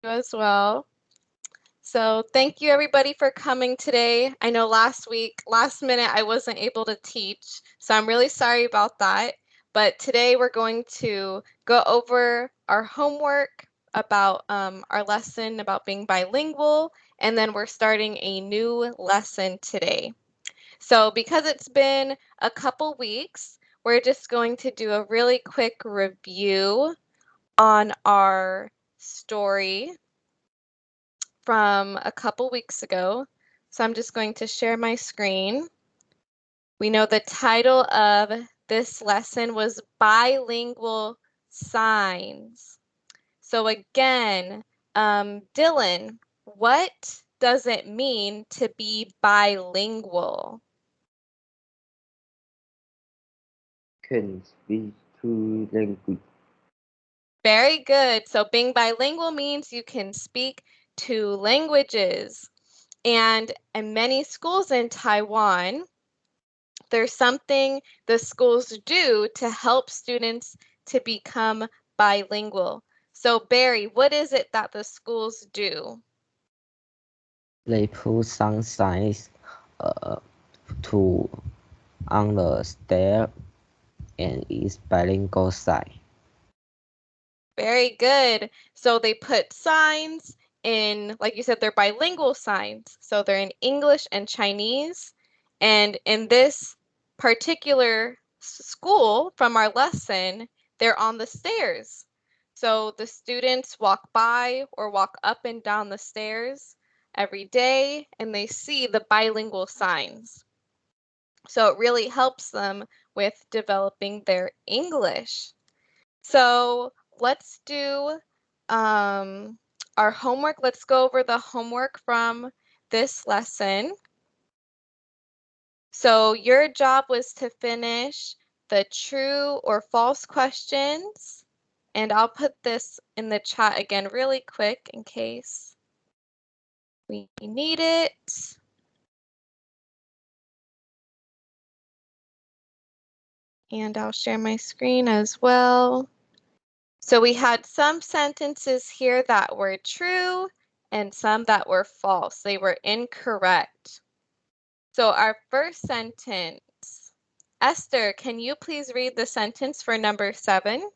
as well. So thank you everybody for coming today. I know last minute, I wasn't able to teach, so I'm really sorry about that. But today we're going to go over our homework about our lesson about being bilingual, and then we're starting a new lesson today. So because it's been a couple weeks, we're just going to do a really quick review on our story from a couple weeks ago. So I'm just going to share my screen. We know the title of this lesson was Bilingual Signs. So again, Dylan, what does it mean to be bilingual? Can speak two languages. Very good. So being bilingual means you can speak two languages. And in many schools in Taiwan, there's something the schools do to help students to become bilingual. So Barry, what is it that the schools do? They put some signs uh, to on the stair and is bilingual sign. Very good. So they put signs in, like you said, they're bilingual signs. So they're in English and Chinese. And in this particular school from our lesson, they're on the stairs. So the students walk by or walk up and down the stairs every day and they see the bilingual signs. So it really helps them with developing their English. So let's do our homework. Let's go over the homework from this lesson. So your job was to finish the true or false questions. And I'll put this in the chat again really quick in case we need it. And I'll share my screen as well. So we had some sentences here that were true and some that were false. They were incorrect. So our first sentence, Esther, can you please read the sentence for number 7?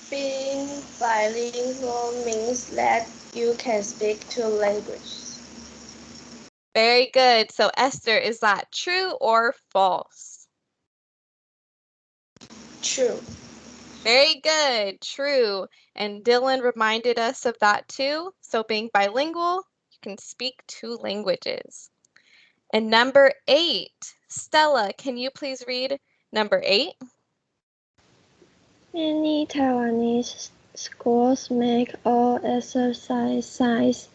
Being bilingual means that you can speak two languages. Very good. So Esther, is that true or false? True. Very good, true. And Dylan reminded us of that too. So being bilingual, you can speak two languages. And number 8, Stella, can you please read number 8? Many Taiwanese schools make all exercises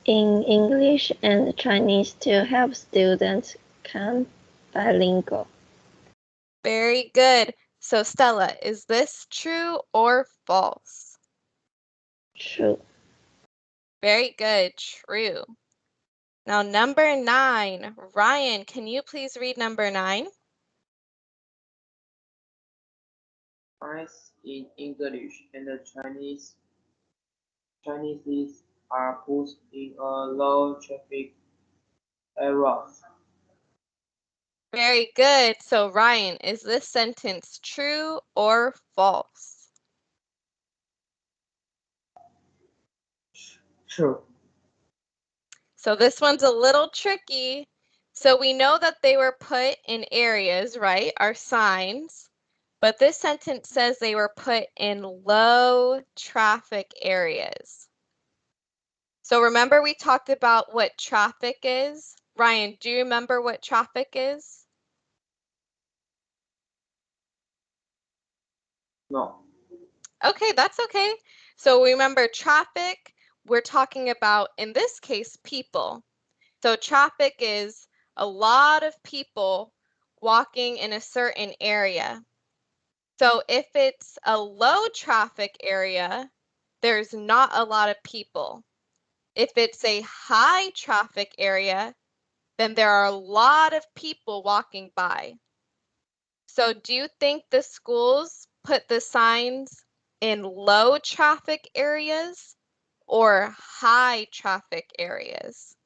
in English and Chinese to help students become bilingual. Very good. So Stella, is this true or false? True. Very good, true. Now number 9, Ryan, can you please read number 9? Signs in English and Chinese are put in a low traffic areas. Very good. So Ryan, is this sentence true or false? True. So this one's a little tricky. So we know that they were put in areas, right? Our signs. But this sentence says they were put in low traffic areas. So remember we talked about what traffic is? Ryan, do you remember what traffic is? No. Okay, that's okay. So remember traffic, we're talking about, in this case, people. So traffic is a lot of people walking in a certain area. So if it's a low traffic area, there's not a lot of people. If it's a high traffic area, then there are a lot of people walking by. So do you think the schools put the signs in low traffic areas or high traffic areas?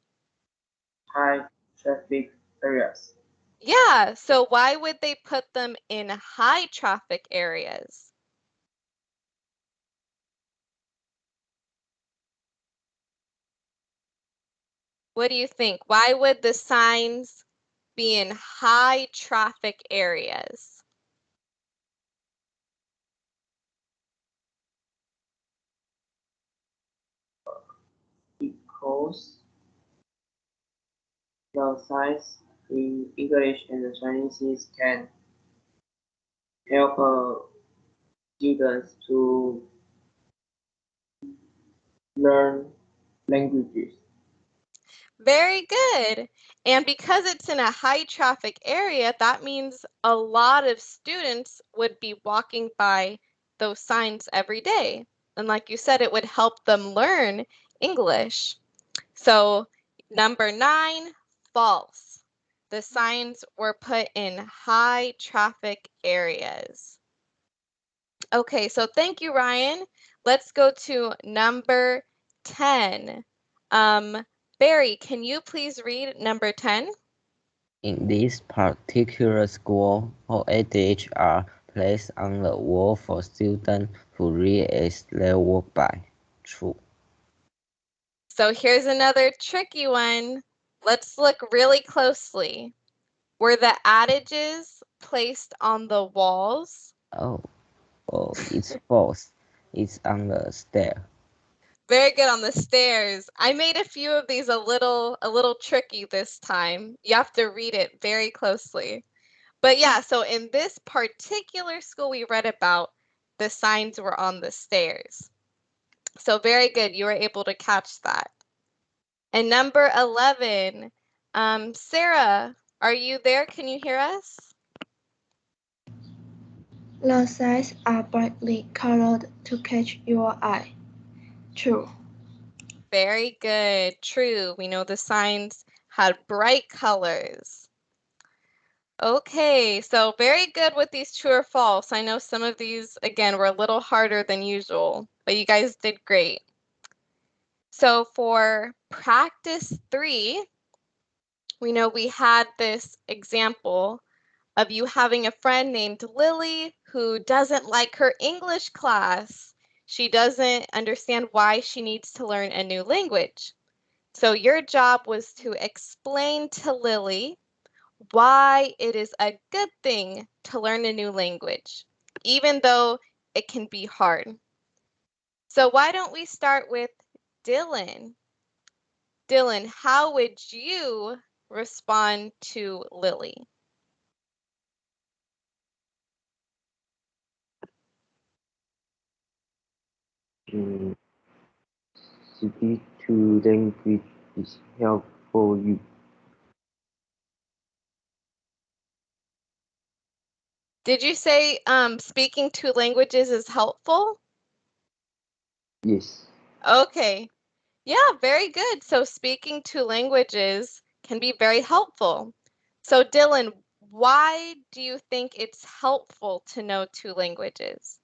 High traffic areas. Yeah, so why would they put them in high traffic areas? What do you think? Why would the signs be in high traffic areas? Because the signs in English and Chinese can help students to learn languages. Very good. And because it's in a high traffic area, that means a lot of students would be walking by those signs every day. And like you said, it would help them learn English. So, number 9, false. The signs were put in high traffic areas. Okay, so thank you, Ryan. Let's go to number 10. Barry, can you please read number 10? In this particular school, all adults are placed on the wall for students to read as they walk by. True. So here's another tricky one. Let's look really closely. Were the adages placed on the walls? Oh, it's false. It's on the stair. Very good on the stairs. I made a few of these a little tricky this time. You have to read it very closely. But yeah, so in this particular school we read about, the signs were on the stairs. So very good. You were able to catch that. And number 11, Sarah, are you there? Can you hear us? The signs are brightly colored to catch your eye. True. Very good. True. We know the signs had bright colors. Okay, so very good with these true or false. I know some of these, again, were a little harder than usual, but you guys did great. So for practice 3, we know we had this example of you having a friend named Lily who doesn't like her English class. She doesn't understand why she needs to learn a new language. So your job was to explain to Lily why it is a good thing to learn a new language, even though it can be hard. So why don't we start with Dylan? Dylan, how would you respond to Lily? Mm, speak to language is helpful you. Did you say speaking two languages is helpful? Yes. Okay. Yeah, very good. So speaking two languages can be very helpful. So Dylan, why do you think it's helpful to know two languages?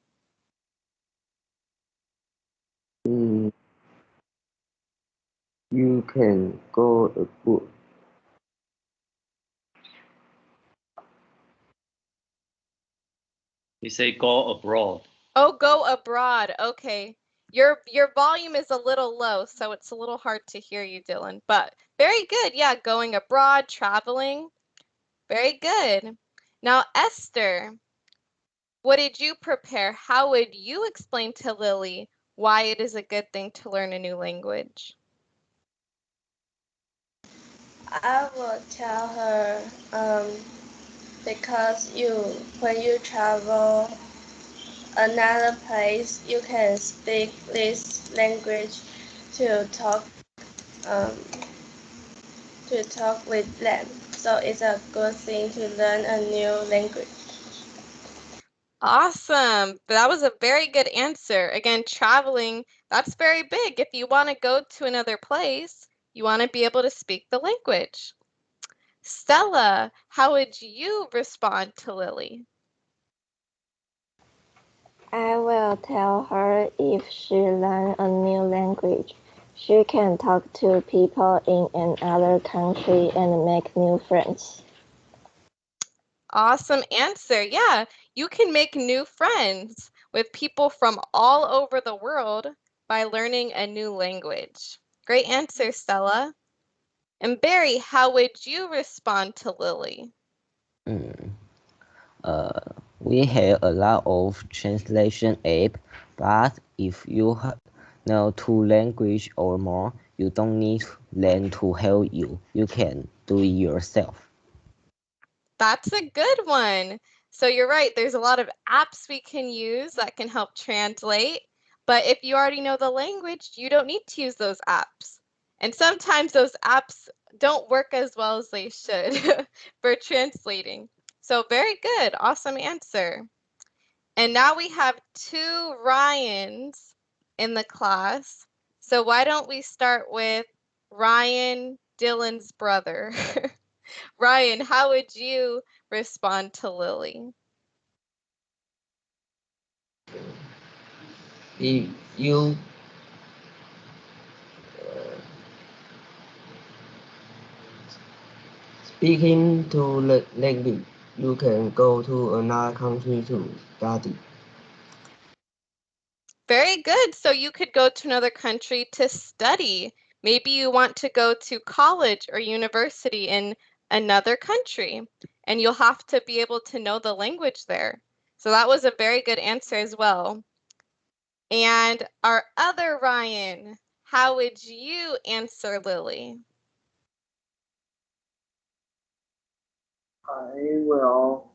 Mm, you can go abroad. We say go abroad. Oh, go abroad. Okay. Your volume is a little low, so it's a little hard to hear you, Dylan. But very good. Yeah, going abroad, traveling. Very good. Now, Esther, what did you prepare? How would you explain to Lily why it is a good thing to learn a new language? I will tell her because when you travel another place, you can speak this language to talk um, with them. So it's a good thing to learn a new language. Awesome. That was a very good answer. Again, traveling, that's very big. If you want to go to another place, you want to be able to speak the language. Stella, how would you respond to Lily? I will tell her if she learns a new language, she can talk to people in another country and make new friends. Awesome answer. Yeah, you can make new friends with people from all over the world by learning a new language. Great answer, Stella. And Barry, how would you respond to Lily? We have a lot of translation app, but if you know two languages or more, you don't need them to help you. You can do it yourself. That's a good one. So you're right, there's a lot of apps we can use that can help translate, but if you already know the language, you don't need to use those apps. And sometimes those apps don't work as well as they should for translating. So very good, awesome answer. And now we have two Ryans in the class. So why don't we start with Ryan, Dylan's brother? Ryan, how would you respond to Lily? If you speaking to language, you can go to another country to study. Very good. So you could go to another country to study. Maybe you want to go to college or university in another country, and you'll have to be able to know the language there. So that was a very good answer as well. And our other Ryan, how would you answer Lily? I will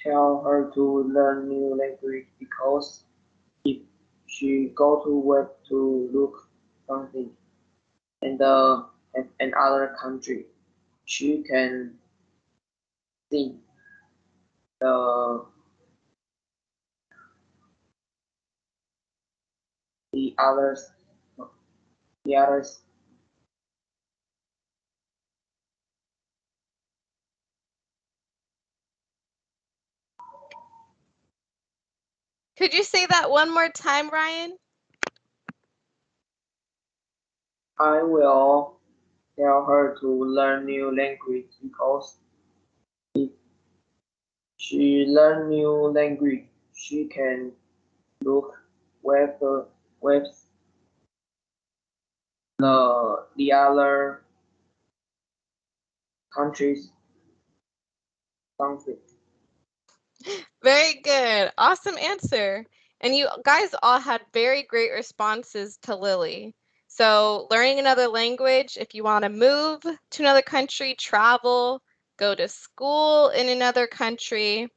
tell her to learn new language because if she go to web to look something in the in other country, she can see the the others the others. Could you say that one more time, Ryan? I will tell her to learn new language because if she learn new language, she can look web webs the other countries something. Very good. Awesome answer. And you guys all had very great responses to Lily. So, learning another language, if you want to move to another country, travel, go to school in another country,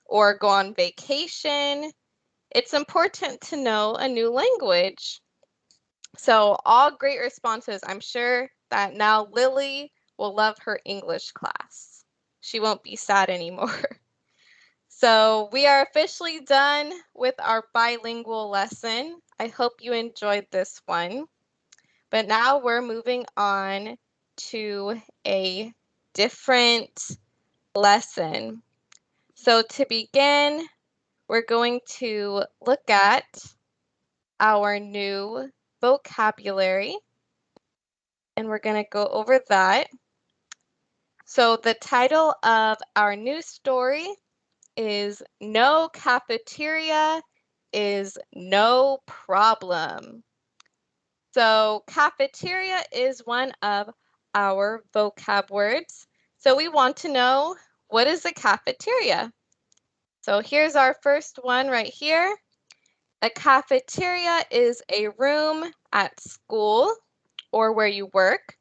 or go on vacation, it's important to know a new language. So, all great responses. I'm sure that now Lily will love her English class. She won't be sad anymore. So we are officially done with our bilingual lesson. I hope you enjoyed this one. But now we're moving on to a different lesson. So to begin, we're going to look at our new vocabulary, and we're going to go over that. So the title of our new story is No Cafeteria is No Problem. So cafeteria is one of our vocab words. So we want to know, what is a cafeteria? So here's our first one right here. A cafeteria is a room at school or where you work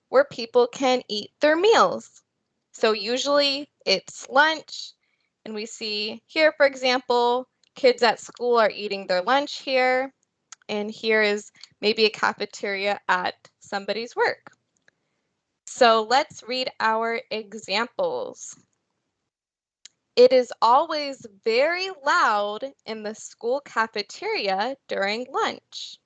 where people can eat their meals. So usually it's lunch, and we see here, for example, kids at school are eating their lunch here, and here is maybe a cafeteria at somebody's work. So let's read our examples. It is always very loud in the school cafeteria during lunch.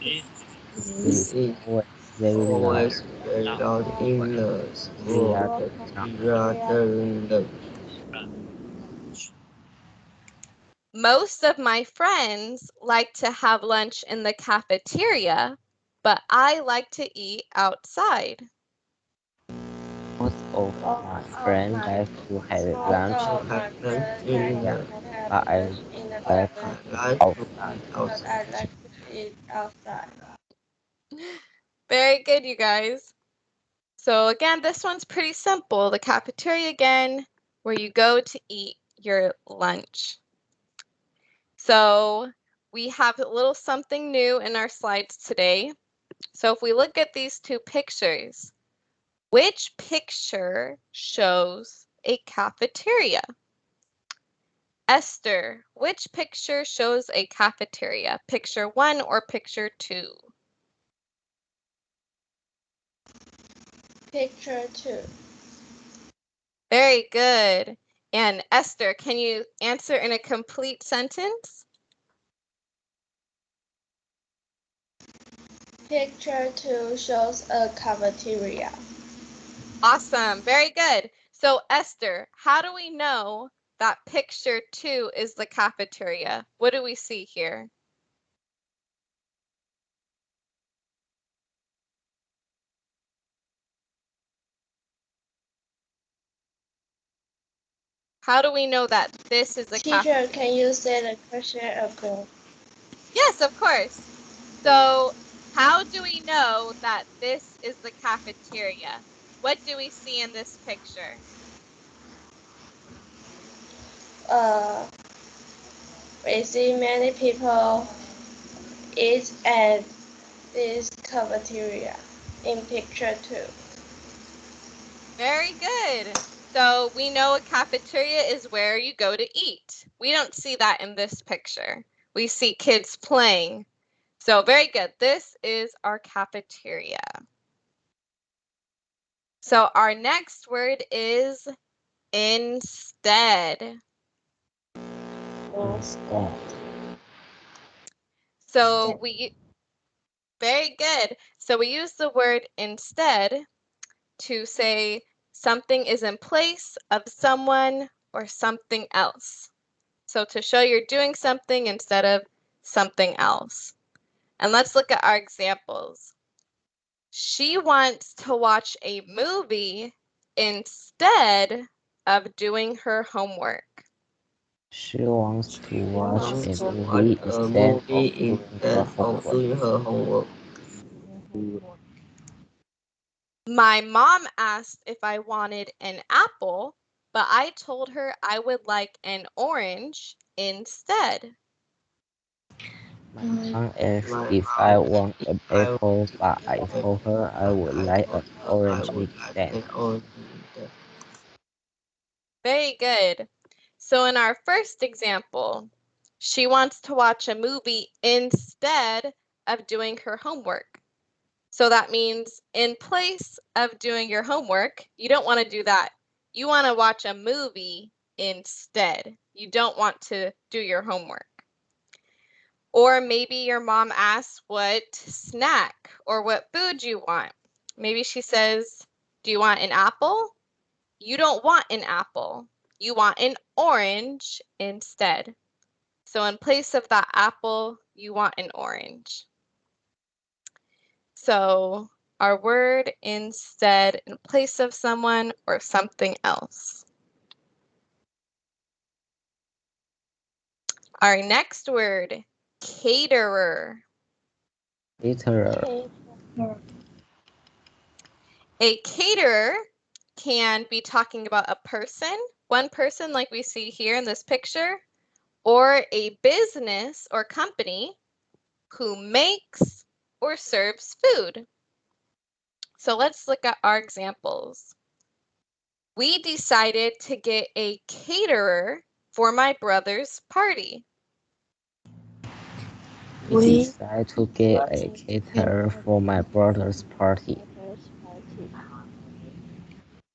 It's It always very loud. always very loud in the school rather than the Most of my friends like to have lunch in the cafeteria, but I like to eat outside. Most of my friends like to have lunch in the pattern in cafeteria, the but I like to eat like to outside. eat outside. Very good, you guys. So again, this one's pretty simple. The cafeteria again, where you go to eat your lunch. So we have a little something new in our slides today. So if we look at these two pictures, which picture shows a cafeteria? Esther, which picture shows a cafeteria? Picture 1 or picture 2? Picture 2. Very good. And Esther, can you answer in a complete sentence? Picture 2 shows a cafeteria. Awesome. Very good. So Esther, how do we know that picture 2 is the cafeteria? What do we see here? How do we know that this is the cafeteria? Teacher, can you say the question again? Yes, of course. So how do we know that this is the cafeteria? What do we see in this picture? We see many people eat at this cafeteria in picture 2. Very good. So we know a cafeteria is where you go to eat. We don't see that in this picture. We see kids playing. So very good. This is our cafeteria. So our next word is instead. Instead, So very good. So we use the word instead to say something is in place of someone or something else. So to show you're doing something instead of something else. And let's look at our examples. She wants to watch a movie instead of doing her homework. she wants to watch Wants a to watch movie a instead of movie doing her instead of homework. doing her homework. My mom asked if I wanted an apple, but I told her I would like an orange instead. My mom asked My if I mom want if an I apple, but I wanted told her I but would I like told an her I orange would like instead. an orange instead. Very good. So in our first example, she wants to watch a movie instead of doing her homework. So that means in place of doing your homework, you don't want to do that. You want to watch a movie instead. You don't want to do your homework. Or maybe your mom asks what snack or what food you want. Maybe she says, "Do you want an apple?" You don't want an apple. You want an orange instead. So in place of that apple, you want an orange. So our word instead in place of someone or something else. Our next word, caterer. Caterer, A caterer can be talking about a person, one person like we see here in this picture, or a business or company who makes or serves food. So let's look at our examples. We decided to get a caterer for my brother's party. we decided to get a caterer for my brother's party.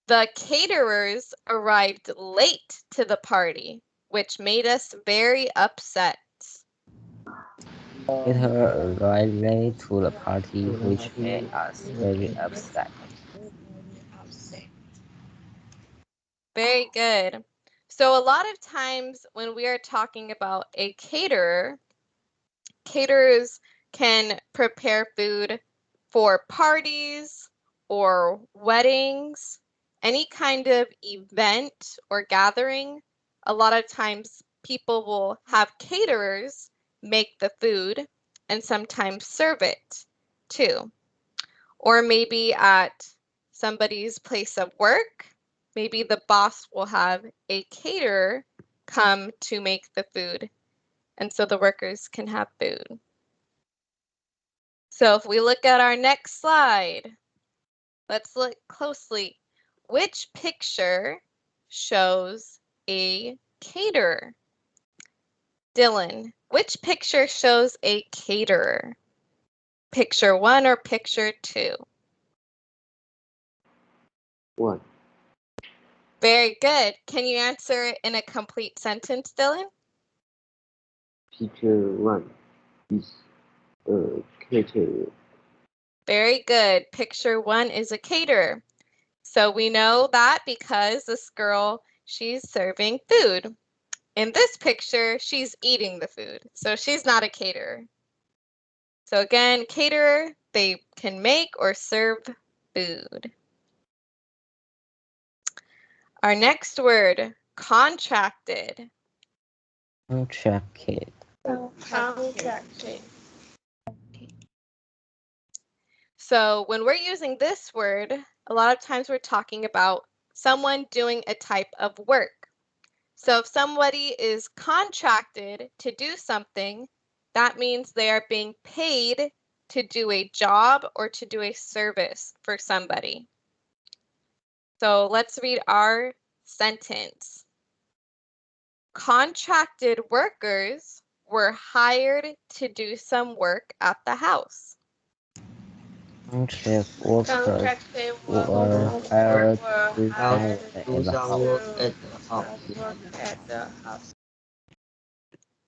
The caterers arrived late to the party, which made us very upset. Later arrived late to the party, which made us very upset. Very good. So a lot of times when we are talking about a caterer, caterers can prepare food for parties or weddings, any kind of event or gathering. A lot of times people will have caterers make the food and sometimes serve it too. Or maybe at somebody's place of work, maybe the boss will have a caterer come to make the food, and so the workers can have food. So if we look at our next slide, let's look closely. Which picture shows a caterer? Dylan, which picture shows a caterer? Picture 1 or picture 2? 1. Very good. Can you answer it in a complete sentence, Dylan? Picture 1 is a caterer. Very good. Picture 1 is a caterer. So we know that because this girl, she's serving food. In this picture, she's eating the food, so she's not a caterer. So again, caterer, they can make or serve food. Our next word, contracted. Contracted. Contracted. So when we're using this word, a lot of times we're talking about someone doing a type of work. So if somebody is contracted to do something, that means they are being paid to do a job or to do a service for somebody. So let's read our sentence. Contracted workers were hired to do some work at the house. Contract workers Contracted were workers hired were to do some hired work at Do the some house. work at the house. work at the house.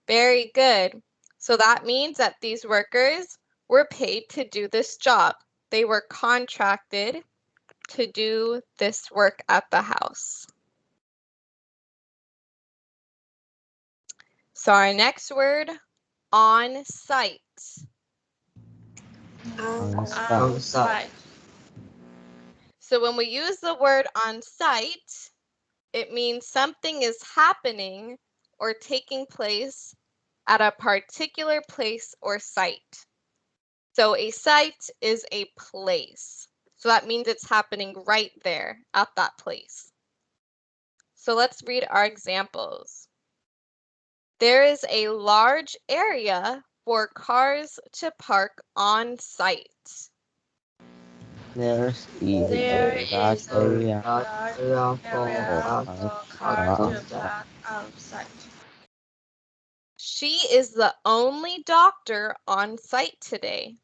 Very good. So that means that these workers were paid to do this job. They were contracted to do this work at the house. So our next word, on site. On site. On site. So when we use the word on site, it means something is happening or taking place at a particular place or site. So a site is a place. So that means it's happening right there at that place. So let's read our examples. There is a large area for cars to park on site. There is There a large is a area Large large area for area for cars cars for to cars park on to on site. site. park outside. She is the only doctor on site today.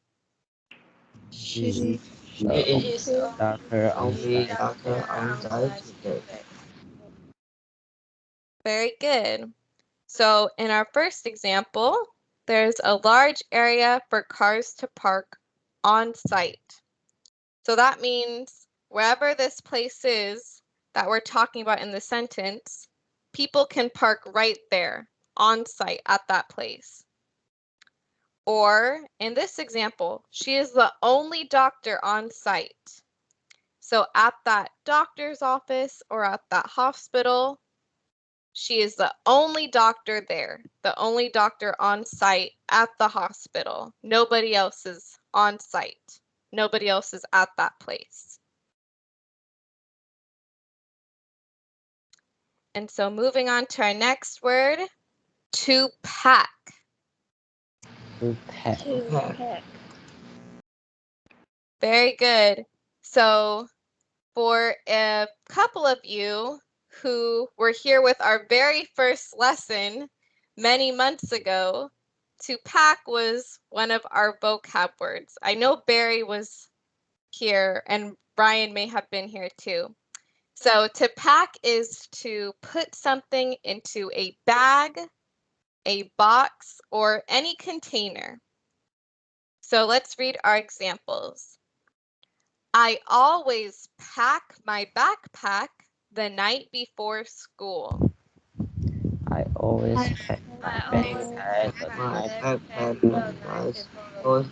She is She the is Is only doctor on only site. doctor on site today. Very good. So in our first example, there's a large area for cars to park on site. So that means wherever this place is that we're talking about in the sentence, people can park right there on site at that place. Or in this example, she is the only doctor on site. So at that doctor's office or at that hospital, she is the only doctor there, the only doctor on site at the hospital. Nobody else is on site. Nobody else is at that place. And so moving on to our next word, to pack. To pack. Pack. Very good. So for a couple of you who were here with our very first lesson many months ago, to pack was one of our vocab words. I know Barry was here and Brian may have been here too. So to pack is to put something into a bag a box, or any container. So let's read our examples. I always pack my backpack the night before school. I always pack my backpack the My night backpack before. was full.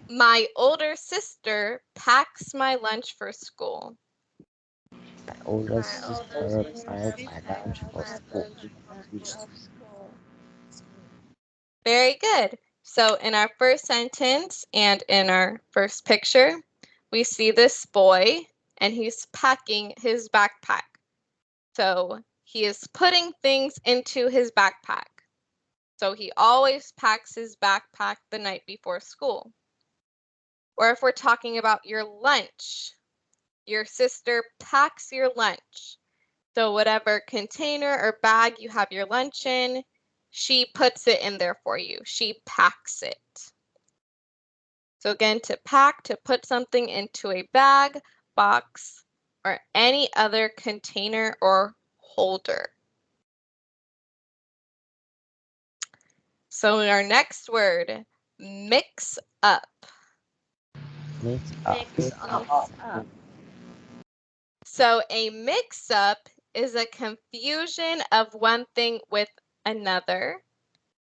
My older sister packs my lunch for school. My older sister packed my lunch for school. Very good. So in our first sentence and in our first picture, we see this boy and he's packing his backpack. So he is putting things into his backpack. So he always packs his backpack the night before school. Or if we're talking about your lunch, your sister packs your lunch. So whatever container or bag you have your lunch in, she puts it in there for you. She packs it. So again, to pack, to put something into a bag, box, or any other container or holder. So in our next word, mix up. Mix up. So a mix-up is a confusion of one thing with another,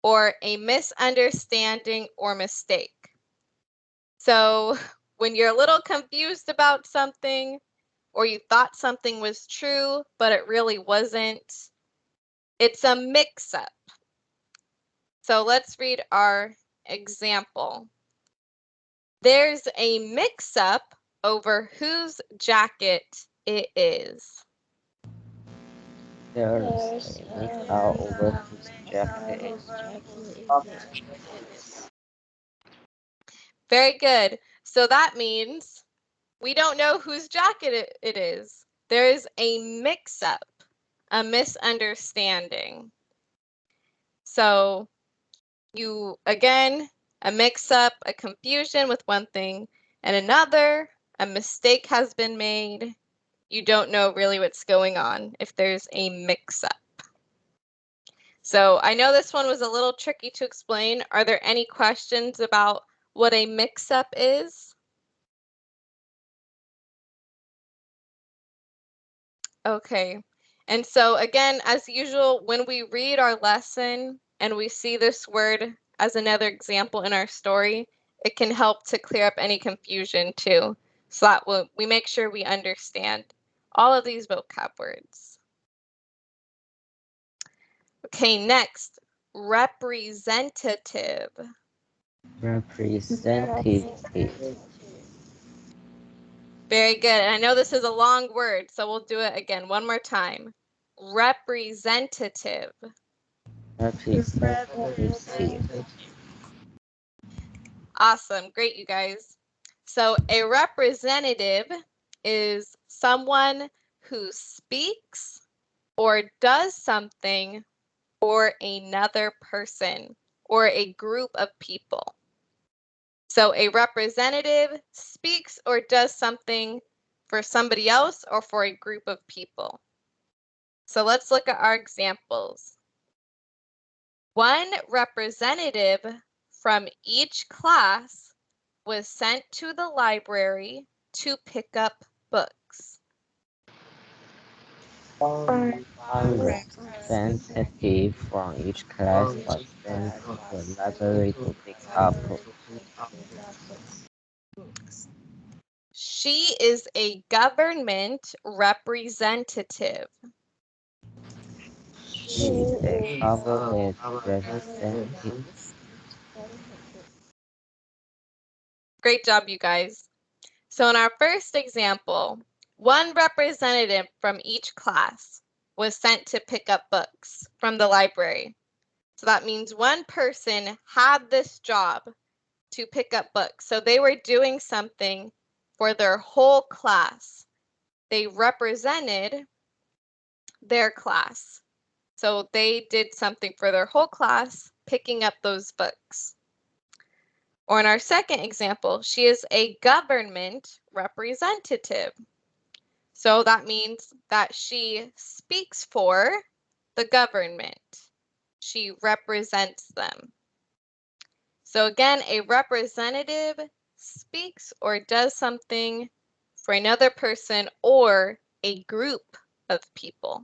or a misunderstanding or mistake. So when you're a little confused about something, or you thought something was true, but it really wasn't, it's a mix-up. So let's read our example. There's a mix-up over whose jacket it is. There's a mix up over whose jacket. Very good. So that means we don't know whose jacket it is. There is a mix-up, a misunderstanding. So you, again, a mix-up, a confusion with one thing and another, a mistake has been made. You don't know really what's going on if there's a mix-up. So I know this one was a little tricky to explain. Are there any questions about what a mix-up is? Okay. And so again, as usual, when we read our lesson and we see this word as another example in our story, it can help to clear up any confusion too, so that we make sure we understand all of these vocab words. Okay, next, representative. Representative. Very good. And I know this is a long word, so we'll do it again one more time. Representative. Representative. Awesome. Great, you guys. So a representative is someone who speaks or does something for another person or a group of people. So a representative speaks or does something for somebody else or for a group of people. So let's look at our examples. One representative from each class was sent to the library to pick up books. One representative from each class was sent to the library to pick up books. She is a government representative. She is a government representative. Great job, you guys. So in our first example, one representative from each class was sent to pick up books from the library. So that means one person had this job to pick up books. So they were doing something for their whole class. They represented their class. So they did something for their whole class, picking up those books. Or in our second example, she is a government representative. So that means that she speaks for the government. She represents them. So again, a representative speaks or does something for another person or a group of people.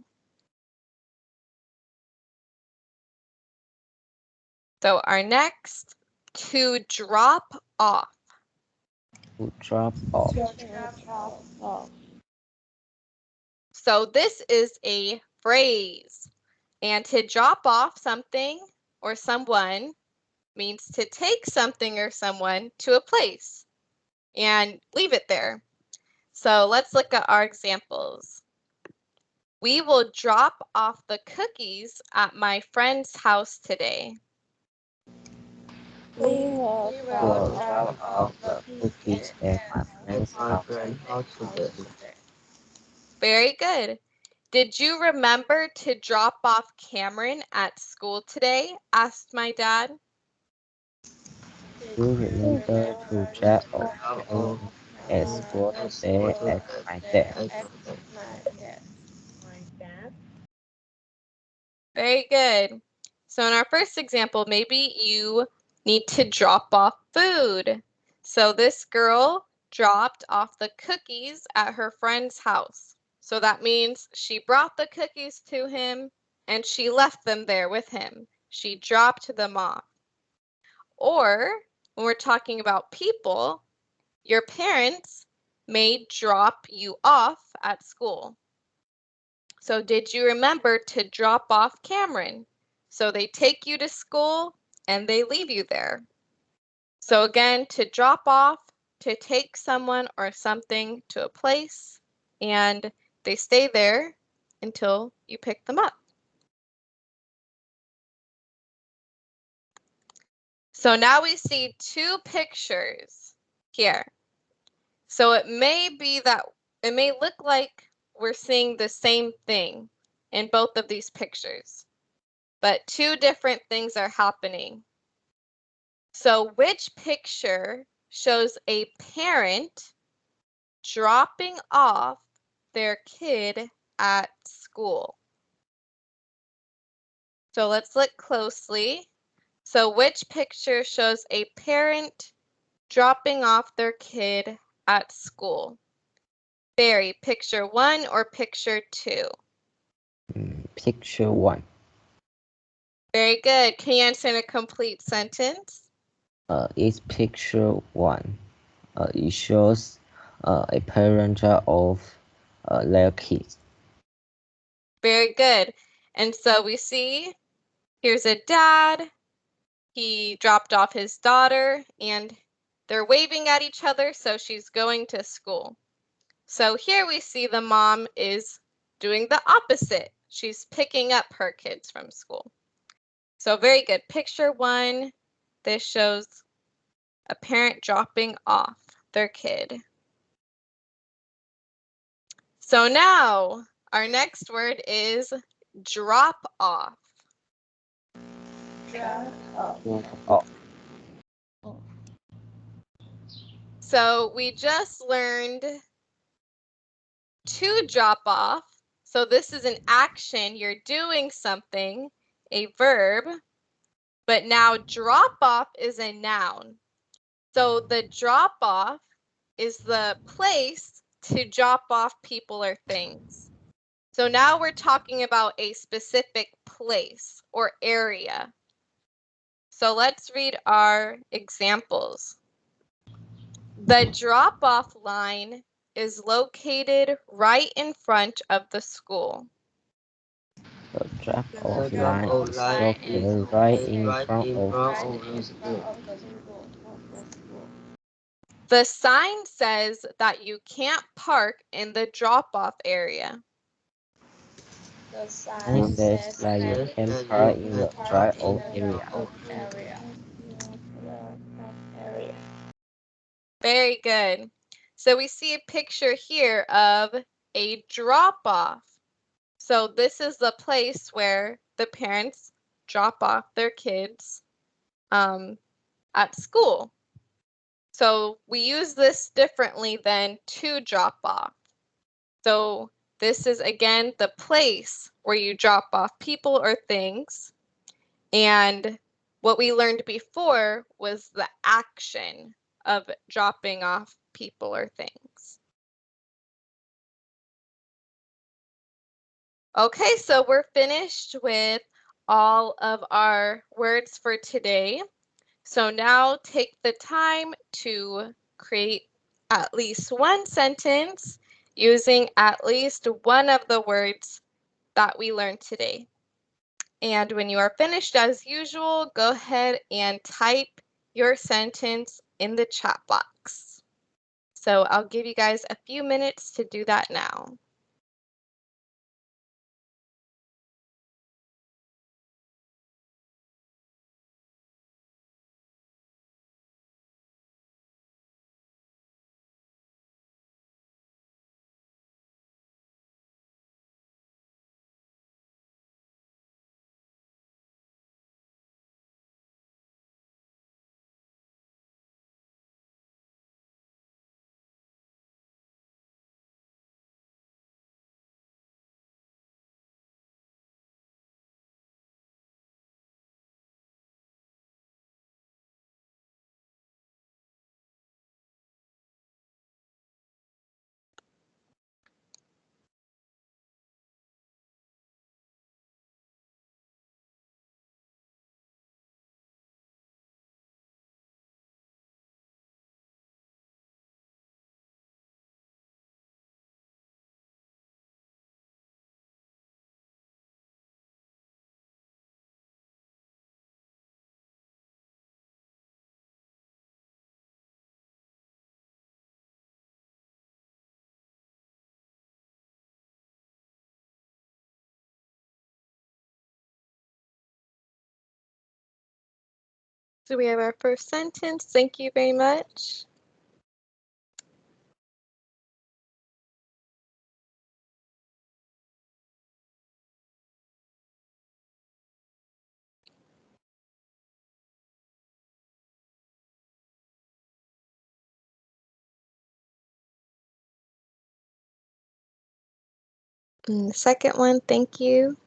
So our next, to drop off. To drop off. So this is a phrase. And to drop off something or someone means to take something or someone to a place and leave it there. So let's look at our examples. We will drop off the cookies at my friend's house today. We will Will drop drop off the cookies at my friend's My house. friend house today. Very good. Did you remember to drop off Cameron at school today? Asked my dad. You remember to drop off Drop off Cameron at school today? photo Asked my dad. Very good. So in our first example, maybe you need to drop off food. So this girl dropped off the cookies at her friend's house. So that means she brought the cookies to him and she left them there with him. She dropped them off. Or when we're talking about people, your parents may drop you off at school. So did you remember to drop off Cameron? So they take you to school and they leave you there. So again, to drop off, to take someone or something to a place, and they stay there until you pick them up. So now we see two pictures here. So it may look like we're seeing the same thing in both of these pictures, but two different things are happening. So which picture shows a parent dropping off their kid at school? So let's look closely. So which picture shows a parent dropping off their kid at school? Barry, picture 1 or picture 2? Picture 1. Very good. Can you answer in a complete sentence? It's picture 1. It shows a parent of their kids. Very good. And so we see here's a dad. He dropped off his daughter and they're waving at each other, so she's going to school. So here we see the mom is doing the opposite. She's picking up her kids from school. So very good. Picture 1, this shows a parent dropping off their kid. So now our next word is drop off. Oh, So we just learned to drop off. So this is an action. You're doing something, a verb. But now drop off is a noun. So the drop off is the place to drop off people or things. So now we're talking about a specific place or area. So let's read our examples. The drop-off line is located right in front of the school. the drop-off The line drop-off is line located right in front of the school. The sign says that you can't park in the drop-off area. and says that you can park in the drop-off area. Very good. So we see a picture here of a drop-off. So this is the place where the parents drop off their kids at school. So we use this differently than to drop off. So This is, again, the place where you drop off people or things. And what we learned before was the action of dropping off people or things. Okay, so we're finished with all of our words for today. So now take the time to create at least one sentence using at least one of the words that we learned today. And when you are finished, as usual, go ahead and type your sentence in the chat box. So I'll give you guys a few minutes to do that now. So we have our first sentence. Thank you very much. And the second one, thank you.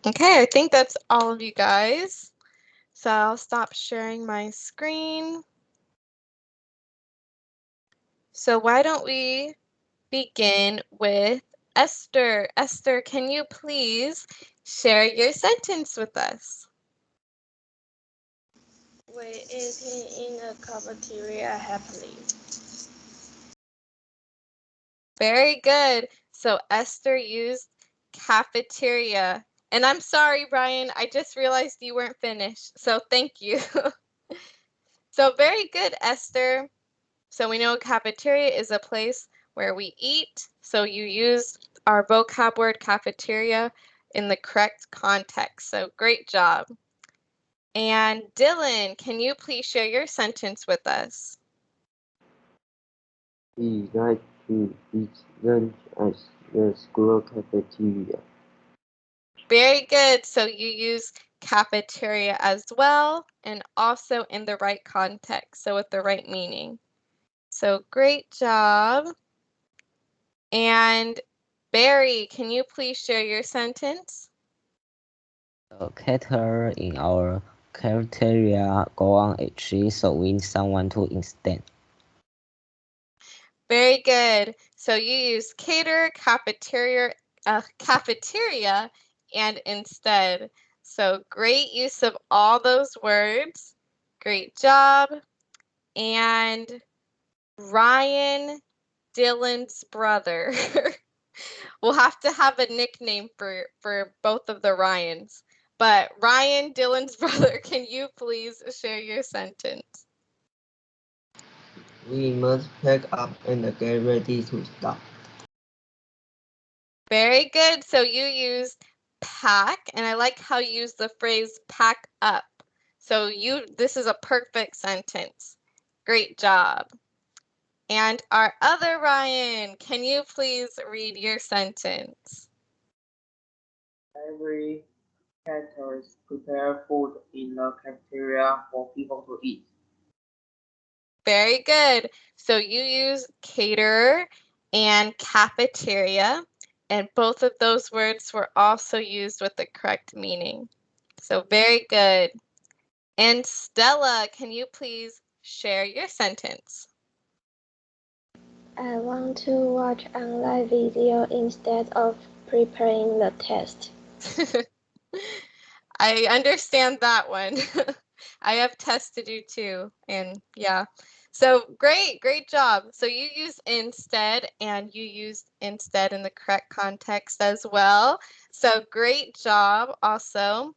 Okay, I think that's all of you guys. So I'll stop sharing my screen. So why don't we begin with Esther? Esther, can you please share your sentence with us? We eating in a cafeteria happily. Very good. So Esther used cafeteria. And I'm sorry, Brian, I just realized you weren't finished. So thank you. So very good, Esther. So we know cafeteria is a place where we eat. So you used our vocab word cafeteria in the correct context. So great job. And Dylan, can you please share your sentence with us? We like to eat lunch at the school cafeteria. Very good. So you use cafeteria as well and also in the right context, so with the right meaning. So great job. And Barry, can you please share your sentence? A caterer in our cafeteria go on a trip, so we need someone to instead. Very good. So you use cater, cafeteria, and instead. So great use of all those words. Great job. And Ryan, Dylan's brother. We'll have to have a nickname for both of the Ryans. But Ryan, Dylan's brother, can you please share your sentence? We must pack up and get ready to start. Very good. So you use pack, and I like how you use the phrase pack up. So this is a perfect sentence. Great job. And our other Ryan, can you please read your sentence? Every caterers prepare food in the cafeteria for people to eat. Very good. So you use caterer and cafeteria, and both of those words were also used with the correct meaning. So very good. And Stella, can you please share your sentence? I want to watch online video instead of preparing the test. I understand that one. I have tested you too, and yeah. So great job. So you used instead, and you used instead in the correct context as well. So great job also.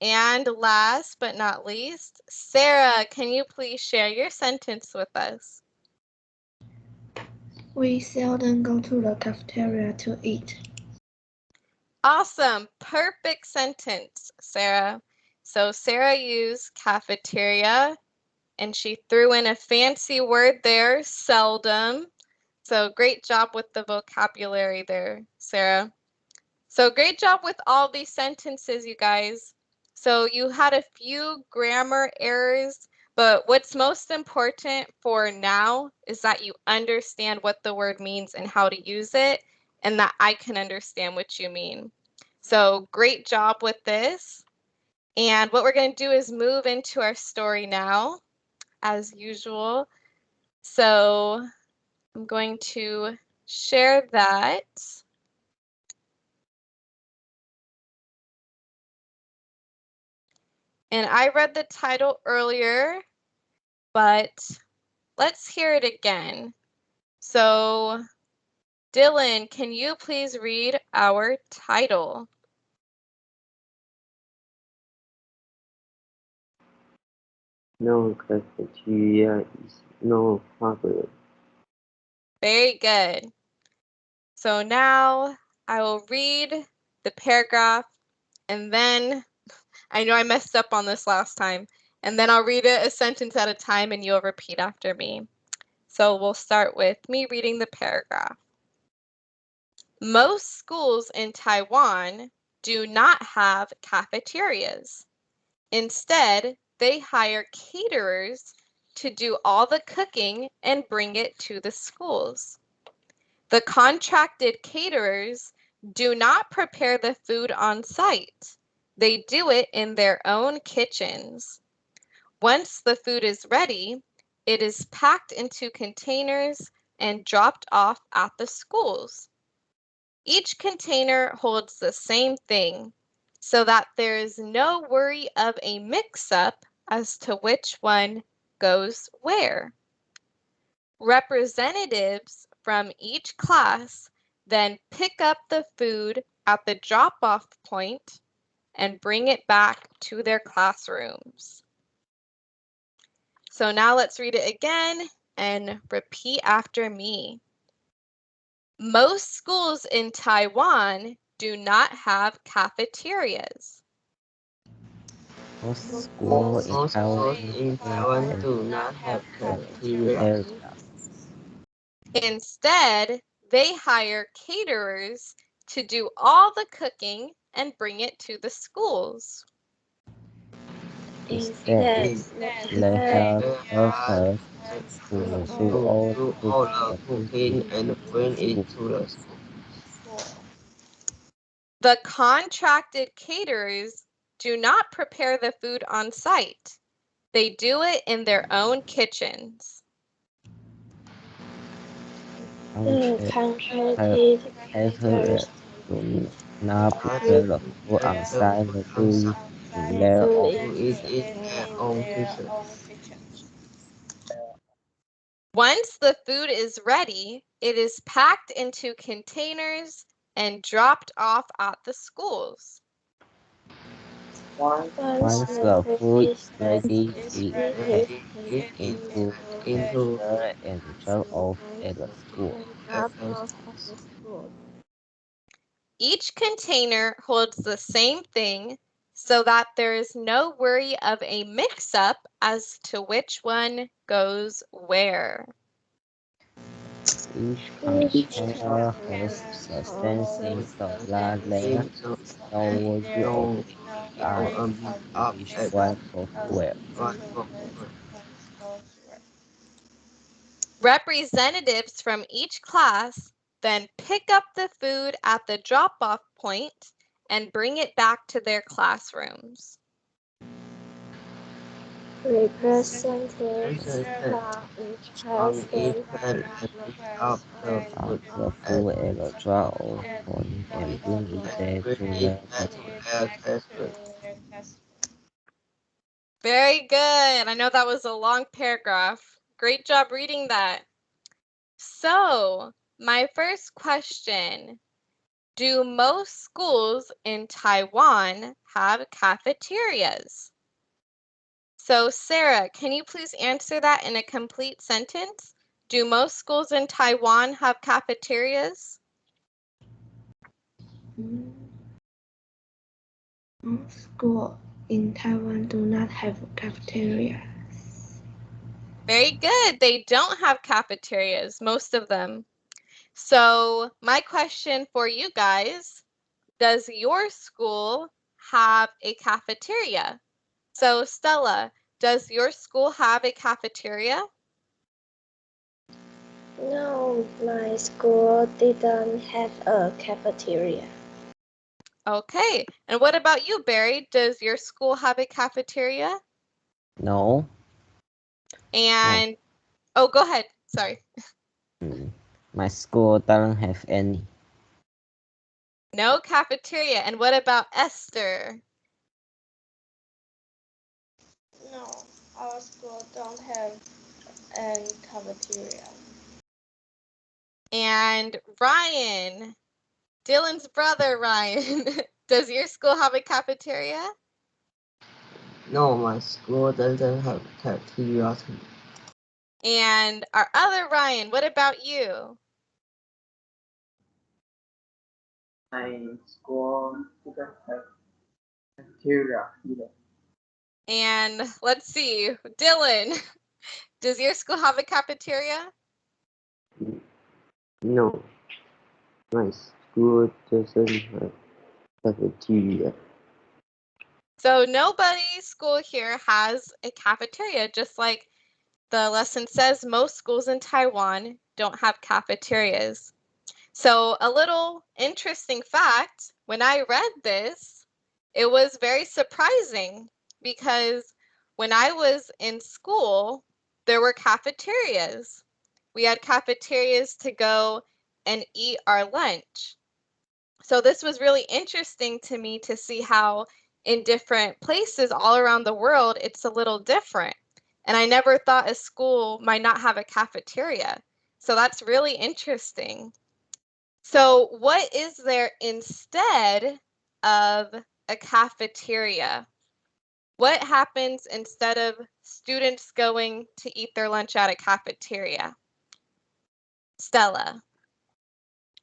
And last but not least, Sarah, can you please share your sentence with us? We seldom go to the cafeteria to eat. Awesome. Perfect sentence, Sarah. So Sarah used cafeteria, and she threw in a fancy word there, seldom. So great job with the vocabulary there, Sarah. So great job with all these sentences, you guys. So you had a few grammar errors, but what's most important for now is that you understand what the word means and how to use it, and that I can understand what you mean. So great job with this. And what we're going to do is move into our story now, as usual. So I'm going to share that. And I read the title earlier, but let's hear it again. So, Dylan, can you please read our title? No cafeteria is no problem. Very good. So now I will read the paragraph, and then I know I messed up on this last time, and then I'll read it a sentence at a time and you'll repeat after me. So we'll start with me reading the paragraph. Most schools in Taiwan do not have cafeterias. Instead, they hire caterers to do all the cooking and bring it to the schools. The contracted caterers do not prepare the food on site. They do it in their own kitchens. Once the food is ready, it is packed into containers and dropped off at the schools. Each container holds the same thing, so that there is no worry of a mix-up as to which one goes where. Representatives from each class then pick up the food at the drop-off point and bring it back to their classrooms. So now let's read it again and repeat after me. Most schools in Taiwan do not have cafeterias. Most schools in Most schools Taiwan in do not Taiwan have do not have cafeteria. cafeterias. Instead, they hire caterers to do all the cooking and bring it to the schools. Instead, Instead, they have They have workers to who do all all do the all cooking the and bring cooking it and to the bring it school. to the school. The contracted caterers do not prepare the food on site. They do it in their own kitchens. the Country contracted caterers caterers do not Not prepare the food prepare on the site, food they on do it site. in their do own Do it it in kitchen. their own kitchen. Once the food is ready, it is packed into containers and dropped off at the schools. Once once Once the the food food is is ready, ready, it it is Ready put it taken is into into container and dropped off at the school. and the dropped off school. at the school. Each container holds the same thing so that there is no worry of a mix-up as to which one goes where. Each Each container has a sensing solar layer. No you are which one goes where. Representatives from each class then pick up the food at the drop-off point and bring it back to their classrooms. representatives from each class then up the Of food the at food at the drop-off point and bring it there to their classroom. Very good. I know that was a long paragraph. Great job reading that. So, my first question, do most schools in Taiwan have cafeterias? So, Sarah, can you please answer that in a complete sentence? Do most schools in Taiwan have cafeterias? Most schools in Taiwan do not have cafeteria. Very good. They don't have cafeterias, most of them. So, my question for you guys, does your school have a cafeteria? So, Stella, does your school have a cafeteria? No, my school didn't have a cafeteria. Okay. And what about you, Barry? Does your school have a cafeteria? No. And, oh, go ahead. Sorry. My school doesn't have any. No cafeteria. And what about Esther? No, our school don't have a cafeteria. And Ryan, Dylan's brother, Ryan, does your school have a cafeteria? No, my school doesn't have cafeteria. And our other Ryan, what about you? My school didn't have cafeteria either. And let's see, Dylan, does your school have a cafeteria? No, my school doesn't have cafeteria. So nobody's school here has a cafeteria, just like the lesson says most schools in Taiwan don't have cafeterias. So a little interesting fact, when I read this, it was very surprising because when I was in school, there were cafeterias. We had cafeterias to go and eat our lunch. So this was really interesting to me to see how in different places all around the world, it's a little different. And I never thought a school might not have a cafeteria. So that's really interesting. So what is there instead of a cafeteria? What happens instead of students going to eat their lunch at a cafeteria? Stella,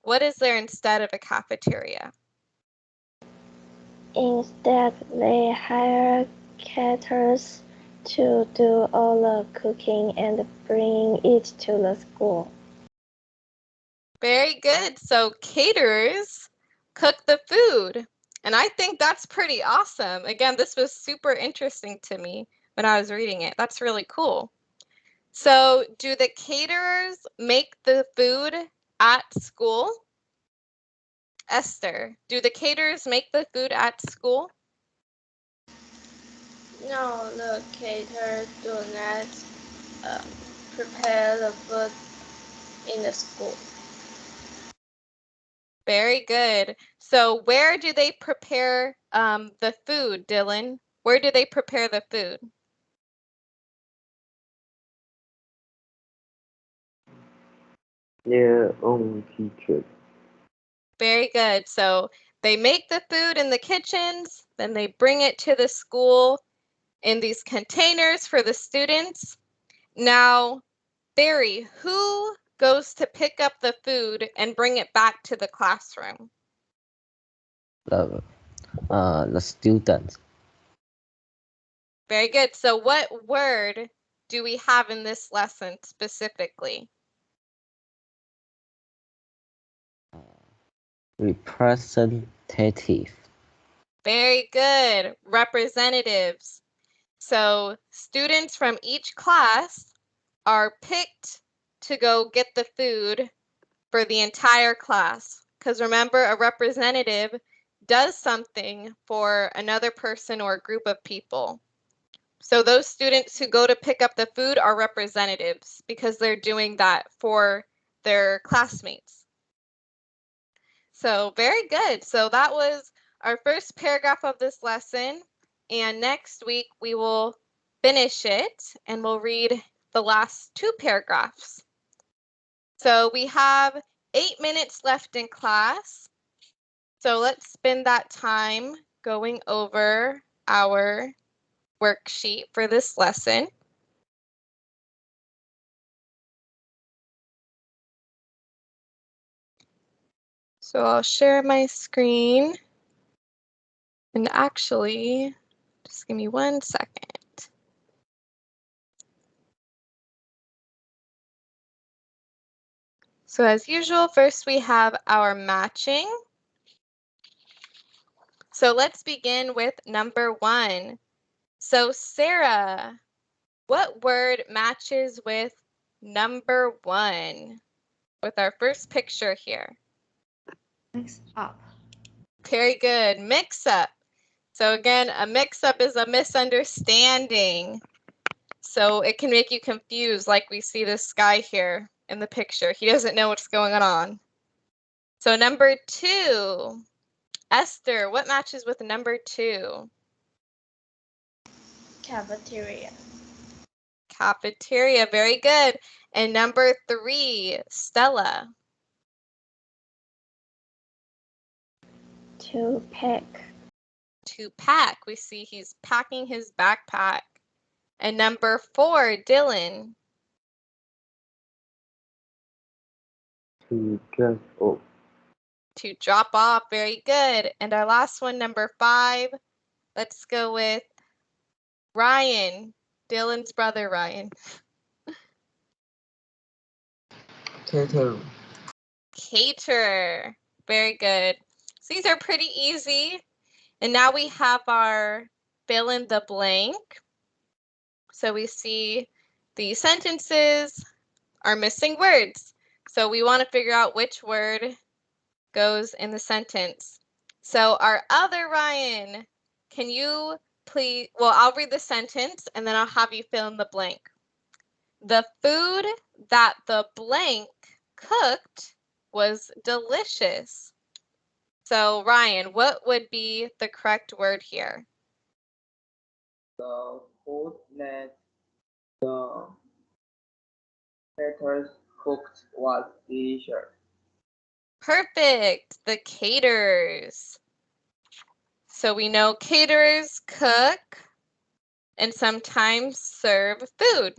what is there instead of a cafeteria? Instead, they hire caterers to do all the cooking and bring it to the school. Very good. So caterers cook the food. And I think that's pretty awesome. Again, this was super interesting to me when I was reading it. That's really cool. So do the caterers make the food at school? Esther, do the caterers make the food at school? No, the caterers do not prepare the food in the school. Very good. So where do they prepare the food, Dylan? Where do they prepare the food? Their own kitchen. Very good. So they make the food in the kitchens, then they bring it to the school in these containers for the students. Now, Barry, who goes to pick up the food and bring it back to the classroom? The students. Very good. So what word do we have in this lesson specifically? Representative. Very good. Representatives. So students from each class are picked to go get the food for the entire class. Because remember, a representative does something for another person or a group of people. So those students who go to pick up the food are representatives because they're doing that for their classmates. So very good. So that was our first paragraph of this lesson. And next week we will finish it and we'll read the last 2 paragraphs. So we have 8 minutes left in class. So let's spend that time going over our worksheet for this lesson. So I'll share my screen. And actually, just give me 1 second. So as usual, first we have our matching. So let's begin with number 1. So Sarah, what word matches with number 1? With our first picture here. Mix up. Very good. Mix up. So again, a mix up is a misunderstanding. So it can make you confused, like we see this guy here in the picture. He doesn't know what's going on. So number 2, Esther, what matches with number 2? Cafeteria. Cafeteria, very good. And number 3, Stella. To pack. To pack, we see he's packing his backpack. And number 4, Dylan. To dress up. To drop off, very good. And our last one, number 5, let's go with Ryan, Dylan's brother, Ryan. Cater. Cater, very good. So these are pretty easy. And now we have our fill in the blank. So we see the sentences are missing words. So we want to figure out which word goes in the sentence. So our other Ryan, can you please, well, I'll read the sentence and then I'll have you fill in the blank. The food that the blank cooked was delicious. So Ryan, what would be the correct word here? The food that the waiters cooked was delicious. Perfect, the caterers. So we know caterers cook and sometimes serve food.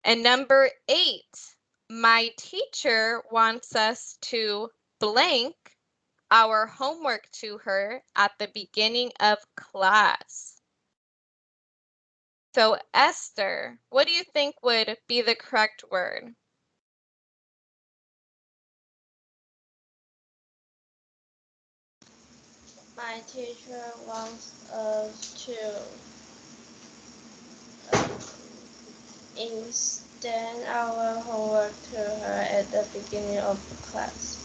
And number 8, my teacher wants us to blank our homework to her at the beginning of class. So Esther, what do you think would be the correct word? My teacher wants us to extend our homework to her at the beginning of the class.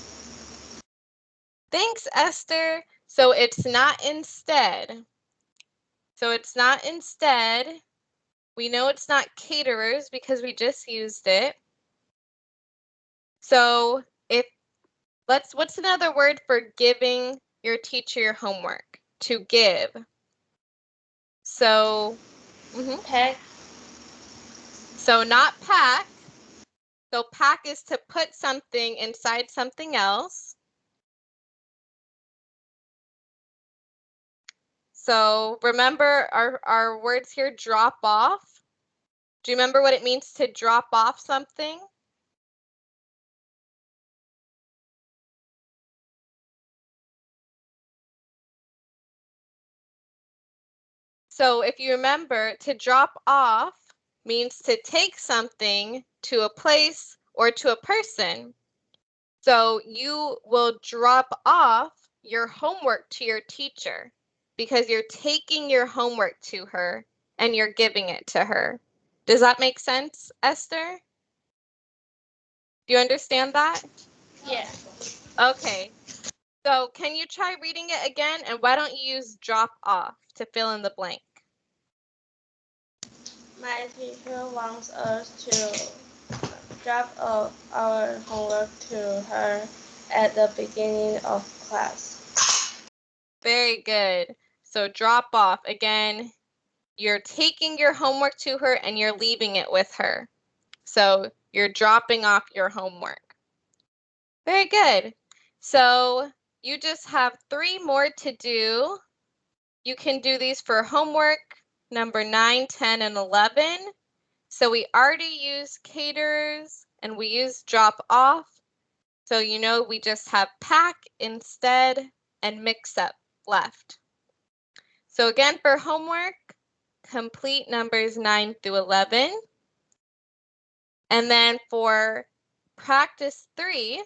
Thanks, Esther. So it's not instead. So it's not instead. We know it's not caterers because we just used it. So what's another word for giving your teacher your homework? To give. So, Pack. So not pack. So pack is to put something inside something else. So remember our words here, drop off. Do you remember what it means to drop off something? So if you remember, to drop off means to take something to a place or to a person. So you will drop off your homework to your teacher because you're taking your homework to her and you're giving it to her. Does that make sense, Esther? Do you understand that? Yeah. Okay. So can you try reading it again? And why don't you use drop off to fill in the blank? My teacher wants us to drop off our homework to her at the beginning of class. Very good. So drop off. Again, you're taking your homework to her and you're leaving it with her. So you're dropping off your homework. Very good. So you just have 3 more to do. You can do these for homework number 9, 10, and 11. So we already used caterers and we used drop off. So you know we just have pack instead and mix up left. So again for homework, complete numbers 9 through 11. And then for practice 3,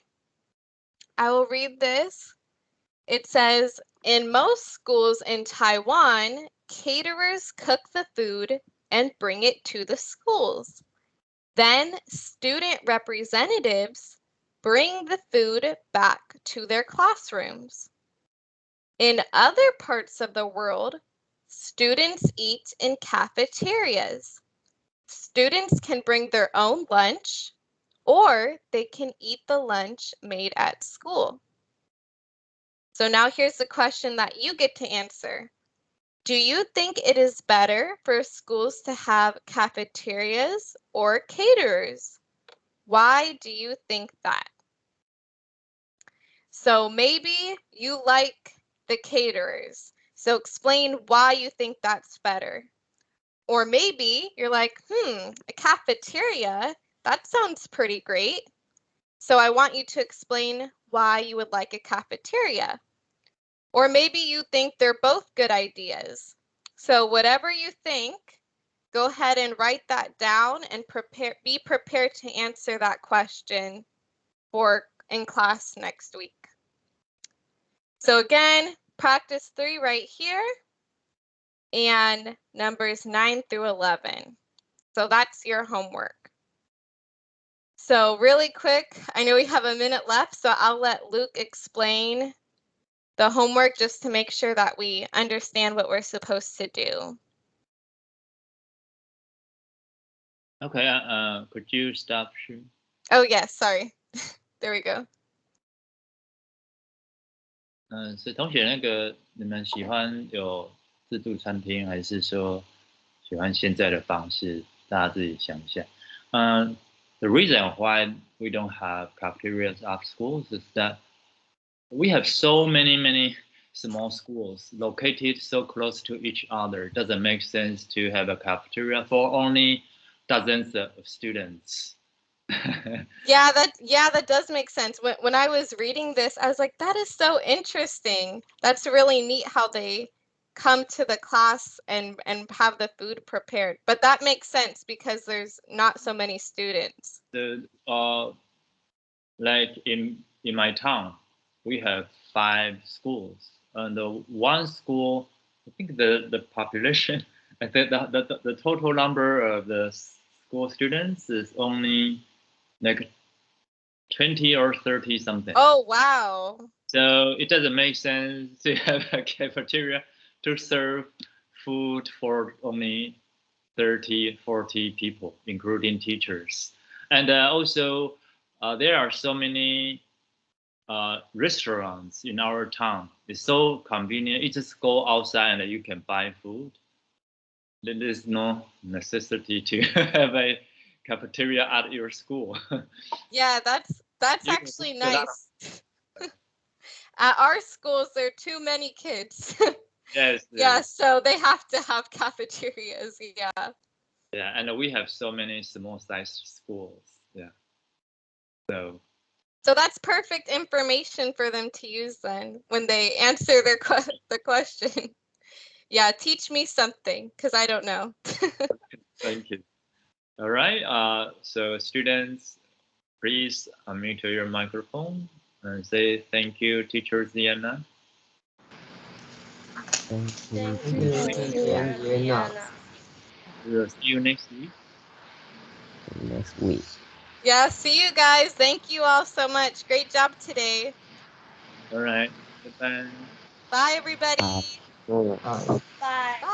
I will read this. It says, in most schools in Taiwan, caterers cook the food and bring it to the schools. Then student representatives bring the food back to their classrooms. In other parts of the world, students eat in cafeterias. Students can bring their own lunch, or they can eat the lunch made at school. So now here's the question that you get to answer. Do you think it is better for schools to have cafeterias or caterers? Why do you think that? So maybe you like the caterers. So explain why you think that's better. Or maybe you're like, a cafeteria, that sounds pretty great. So I want you to explain why you would like a cafeteria. Or maybe you think they're both good ideas. So whatever you think, go ahead and write that down and be prepared to answer that question for in class next week. So again, practice 3 right here and numbers 9 through 11. So that's your homework. So really quick, I know we have a minute left, so I'll let Luke explain the homework just to make sure that we understand what we're supposed to do. Okay, could you stop sharing? Oh, yes, sorry. There we go. 所以同学那个你们喜欢有自助餐厅，还是说喜欢现在的方式？大家自己想一下。The reason why we don't have cafeterias at schools is that we have so many small schools located so close to each other. It doesn't make sense to have a cafeteria for only dozens of students. Yeah, that does make sense. When I was reading this, I was like, that is so interesting. That's really neat how they come to the class and have the food prepared. But that makes sense because there's not so many students. Like in my town, we have 5 schools, and one school, I think the population, I think the total number of the school students is only like 20 or 30 something. Oh, wow. So it doesn't make sense to have a cafeteria to serve food for only 30, 40 people, including teachers. And also, there are so many restaurants in our town. It's so convenient. You just go outside and you can buy food. There is no necessity to have a cafeteria at your school. Yeah, that's actually nice. At our schools, there are too many kids. Yes. Yeah, so they have to have cafeterias. Yeah. Yeah, and we have so many small-sized schools. Yeah. So that's perfect information for them to use then when they answer the question. Yeah, teach me something because I don't know. thank you. All right. So students, please unmute your microphone and say thank you, Teacher Xiahna. Thank you, Teacher Teacher Xiahna. We will see you next week. Next week. Yeah, see you guys. Thank you all so much. Great job today. All right. Goodbye. Bye, everybody. Bye. Bye. Bye. Bye.